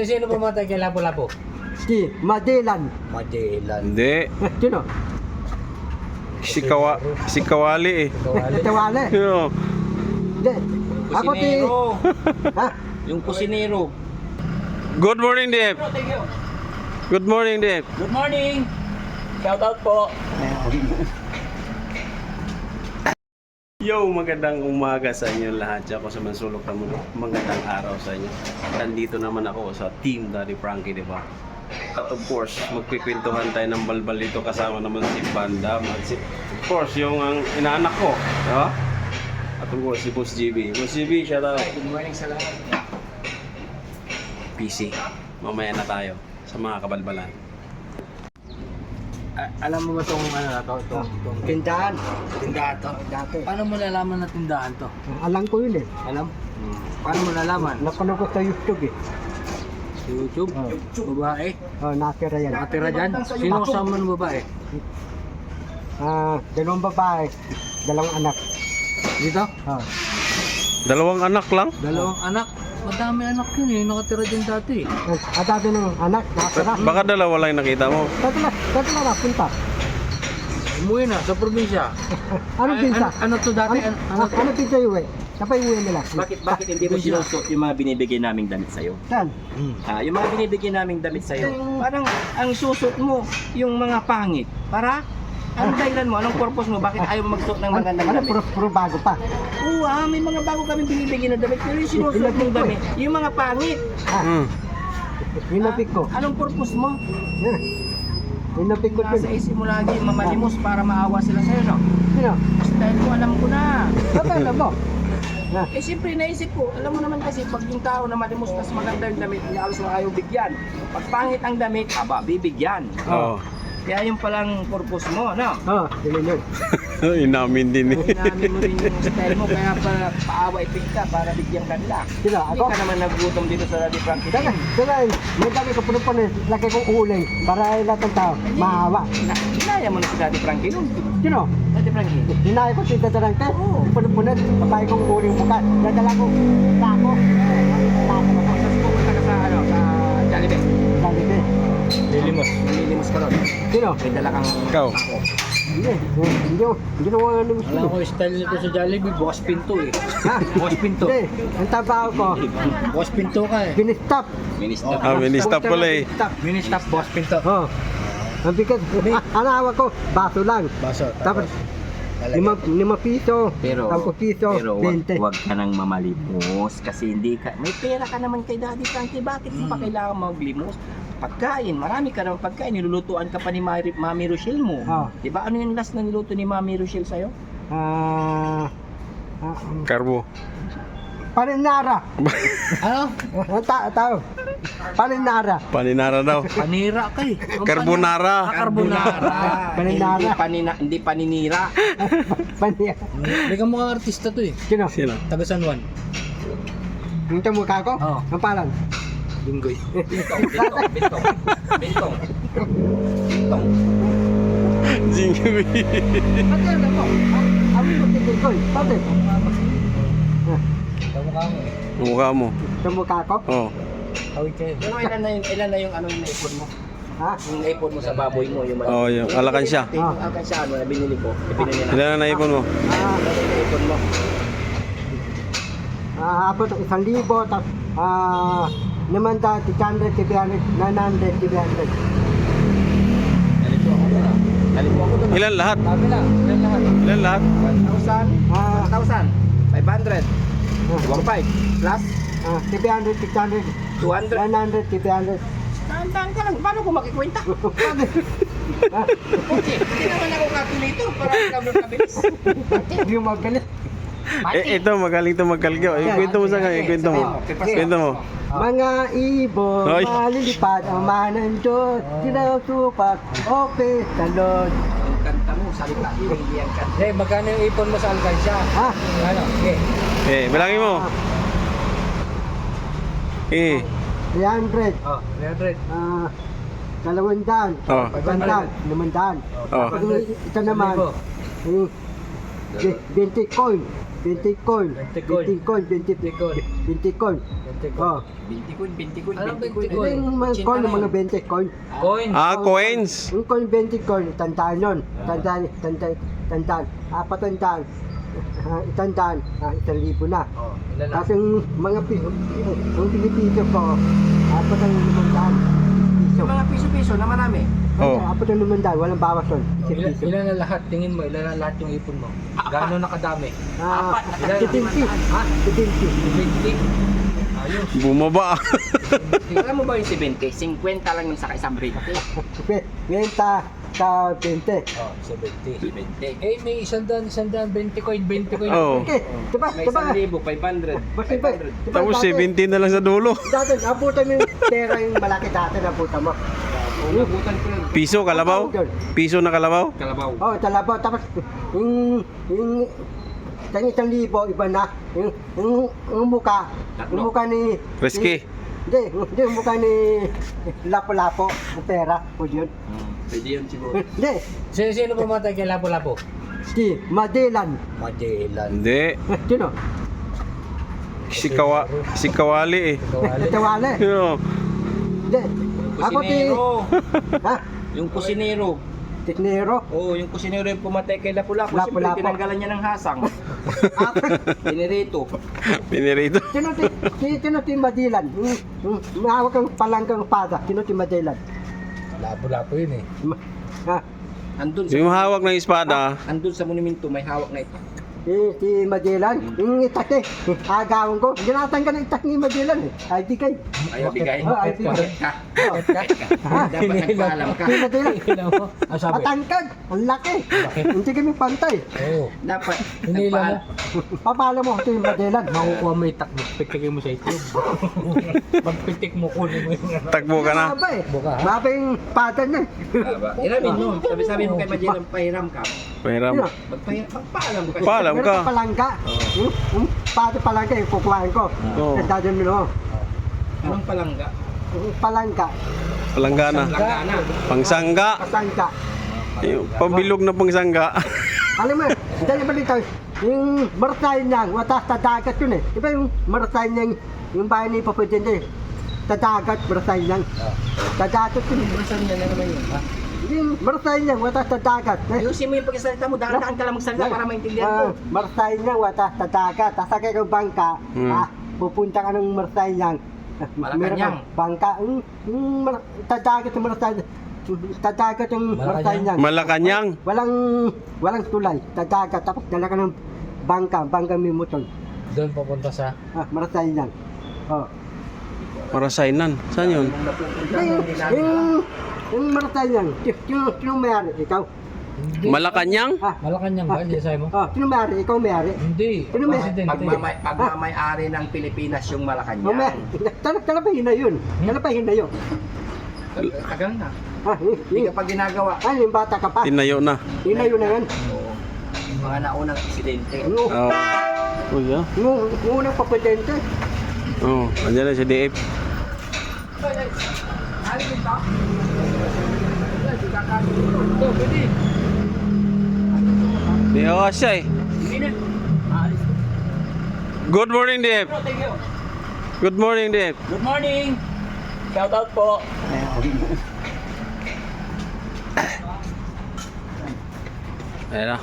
Sino pumatay kay Lapu-Lapu? Si Madelan. Madelan. Hindi. Sino? Si Kawali eh. Tawale. Yo. Hindi. Ako ti... Kusinero. Ha? Yung kusinero. Good morning, Dave. Good morning, Dave. Good morning. Shout out po. Yo, magandang umaga sa inyo lahat. Ako sa Mansulok na magandang araw sa inyo. Nandito naman ako sa Team Daddy Frankie, di ba? At of course, magkikwentuhan tayo ng balbal dito kasama naman si Bandam at si, of course, yung ang inaanak ko, di ba? At of course, si Boss GB. Boss GB, shout out. Good morning sa lahat. PC. Mamaya na tayo sa mga kabalbalan. Alam mo ba itong ano na to? Tindahan. Tindahan to? Dati. Paano mo nalaman na tindahan to? Alam ko yun eh. Alam? Paano mo nalaman? Napanood ko sa YouTube eh. Sa YouTube? Babae? Oh, nakira yan. Natira dyan? Sino kasama ng babae? Dalawang babae. Dalawang anak. Dito? Oh. Dalawang anak lang? Dalawang anak? Madami anak yun eh, nakatira dyan dati. At dati ng anak, nakira. Baka dalawa lang yung nakita mo. Dati na napunta. Umuwi na sa probinsya. Anong pinsa? Ano to dati? Ano pinsa yung uwi? Kapag uwi nila. Bakit hindi mo sinusot yung mga binibigay naming damit sa'yo? Saan? Yung mga binibigay naming damit sa'yo, parang ang susot mo yung mga pangit. Para? Anong dahilan mo? Anong purpose mo? Bakit ayaw mo magsuot ng magandang Ano, damit? puro bago pa. Oo, may mga bago kami binibigay na damit. Pero yung sinusuot mong damit, yung mga pangit. Hmm. Hinapik ko. Anong purpose mo? Yan. Hinapik ko Nasa din. isip mo lagi mamalimos para maawa sila sa'yo, no? Sino? Dahil ko alam ko na. Ba't alam mo? Na. Siyempre naisip ko, alam mo naman kasi pag yung tao na malimos tas maganda yung damit, halos na ayaw bigyan. Pag pangit ang damit, bibigyan. Oo. Kaya yung palang purpose mo, no? Yun yun. Inamin din eh. Hinamin mo rin yung style mo, kaya para paawa ipig ka, para bigyan ka nila. Sino? Hindi Ako? ka naman nagutom dito sa Daddy Frankie. Saka, may dami ko puno-puno. Laki kong uling para lahat ng tao maawa. Hinaya mo na si Daddy Frankie nun. Sino? Daddy Frankie. Hinay ko si Dadarangke. Puno-puno. Patay kong uling mukha. Nadala ko. Tako. Tako na ko. Tapos pumunta ka sa, sa Jollibee. Dali ko. Lilimos ka ron. Sino? May dala kang Ikaw. ako. Hindi ko ano gusto. Alam ko yung style nito sa Jollibee, bukas pinto eh. Ha? Bukas pinto. Hindi. Ang trabaho ko. Bukas pinto ka eh. Binistop. Minister. Ministop pala eh. Mini-stop, bukas pinto. Oh. Ang bigat. Ang hawak ko. Baso lang. Baso. Tapos 5 piso, Pero 10 piso, 20. wag ka nang mamalimos kasi hindi ka, may pera ka naman kay Daddy Frankie, bakit mo pa kailangan maglimos? Pagkain, marami ka naman pagkain, nilulutuan ka pa ni Mami Rochelle mo. Ah. Diba ano yung last na niluto ni Mami Rochelle sa'yo? Karbo. Paninara. Ano? Tao. Paninara. Paninara daw. Panira ka eh. Carbonara. Carbonara. Paninara. Hindi paninira. Paninara. May kamukha artista to eh. Sino? Sino? Taga San Juan. Yung mukha ko? Oo. Ang palan. Linggoy. Bintong. Jingle. Pati ano mo? Awin mo tigil Pati. Kamukha mo eh. Mukha mo. Yung mukha ko? Oh. Awit kayo. Pero ilan na yung ano yung naipon mo? Ha? Yung naipon mo sa baboy mo, yung Oh, yung alakansya. Yung alakansya, ano, na binili ko, ibinili na. Ilan na naipon mo? Ano yung naipon mo? Abot ng 1,000. Tapos, 500, 600, 700, 900, 700. Nalito ako doon. Ilan lahat? Dami na. Ilan lahat? Ilan lahat? 1,000, 500, 1,500, plus 700, 600, 200. 900, 700. Tahan ka lang, paano ko makikwenta? Okay, hindi naman ako calculator para lang kabilis. Hindi mo magalit. Ito, magaling to magkalgaw. Ikwento mo sa kanya, ikwento mo. Ikwento mo. Mga ibon, Hoy. malilipad ang manang Diyos, sinusupak, o talon. Yung kanta mo, salita yun, hindi ang kanta. Eh, magkano yung ipon mo sa alkansya? Ha? Ano? Okay. Bilangin mo. 300, Oh, 300. 200, Oh. 500, 500. Oh. Pag ito naman, 20 coin, 20 coin, 20 coin. 20 coin, 20 Tikon. 20 coin. Oh. 20 coin, 20 coin, Anong 20 coin. 20 coin? Yung mga coin, yung mga 20 coin. Coin. Coins. Yung coin 20 coin, tandaan yun. Tandaan. 400. Tandaan. 1,000 na. Oh. Ilan na? Tapos yung mga piso, yung pinipiso ko, 4,500 piso. Yung mga piso-piso na marami. Oh. 4,500, walang bawas yun. Ilan, Piso. ilan na lahat? Tingin mo, ilan na lahat yung ipon mo? Gaano nakadami? Apat na 70. Ha? 70. 20? Ayos. Bumaba. Alam mo ba yung 70? 50 lang yung sa isang break. Benta sa 20. Oh, 70. 70. Eh, may 100, 20 coin, 20 coin. Oh. Okay, diba? May Diba? 1,000, 500. Basta ba? 500. Tapos 70 na lang sa dulo. Dati, abutan mo yung pera yung malaki dati, abutan mo. Unabutan ko yun. Piso, kalabaw? Piso na kalabaw? Kalabaw. Oh, talabaw. Tapos, yung 1,000, iba na. Yung mukha, yung mukha ni... Risky. Hindi, yung mukha ni Lapo-Lapo, yung pera, o yun. Pwede yun siguro. Hindi, Sino pumatay kay Lapo-Lapo? si Madelan. Magellan. Hindi. Sino? Si Kawali eh. Kawali. Tawala. Yo. Hindi. Ako ti... Kusinero. Ha? Yung kusinero. Tiknero. Oo, yung kusinero yung pumatay kay Lapu-Lapu. Siyempre, Lapu-Lapu. tinanggalan niya ng hasang. Pinirito. Pinirito. Sino ti Madelan? Mahawak ang palanggang pada. Sino ti Madelan? Lapo-Lapo yun eh. Ha? Andun sa, Yung hawak ng espada. andun sa monumento, may hawak na ito. Si Magellan, yung itak eh, agawin ko, ginatan ka ng itak ni Magellan eh, ay di kay. Ayaw bigay. Oh, ay, Bakit ka? Ha? Dapat nagpaalam ka. Si Magellan, Hinilaw mo. Ang sabi? matangkad, ang laki, Bakit? hindi kami pantay. Oo. Dapat Hinilaw mo. Papalo mo ito yung Magellan. Makukuha mo itak mo. Pagpitik mo sa itlog. Pagpitik mo, kunin mo yung ano. Takbo ka na. Maba eh, Buka, ha? maba yung pata niya. Iramin mo. Sabi mo kay Magellan, pahiram ka. Pahiram. Magpaalam ka. Paalam Meron ka. palangga, yung pata palangga yung kukuhain ko. Oo. Dadalhin mo, Anong palangga? yung palangga, Palanggana. Langgana. Pangsangga. pasangga. Yung pambilog na pangsangga. Alam mo, dahil ba dito, yung maratay niya, watas sa dagat yun eh. Diba yung maratay niya, yung bayan ni Papadente, sa dagat, maratay niya. Sa dagat yun. Saan niya na naman yun? Ha? Yung maratay niya, watas sa dagat. Eh, Ayusin mo yung pagkasalita mo. Dahan-dahan ka lang magsalita para maintindihan ko. maratay niya, watas sa dagat. Tasakay kang bangka, Hmm. pupunta ka ng maratay niya. Malacanang. Bangka, sa dagat yung maratay niya. Sa dagat yung maratay niya. Malacanang. Walang tulay, sa dagat. Tapos dala ka ng bangka may motor. Doon papunta sa... Maratay niya. Oh. Marasainan. Saan yun? Kung napupunta Yung, mo, hindi namin. yung maratay niyan, sino may-ari? Ikaw? Hindi. Malacanang? Malacanang ba? Hindi sabi mo? Sino may-ari? Ikaw may-ari? Hindi. Sino may- Presidente. Pagmamay-ari ng Pilipinas yung Oh, may Malacanang. talapahin na yun. Talapahin na yun. Tagal na. Hindi ka pa ginagawa. Yung bata ka pa. Tinayo na. Hinayo na yan. Oo. Yung mga naunang presidente. Yung Oh. Uy, ah. unang papadente. Oh, andyan na si DF. Di ako siya eh. Good morning, DF. Good morning, DF. Good morning! Shout out po! Ayan na.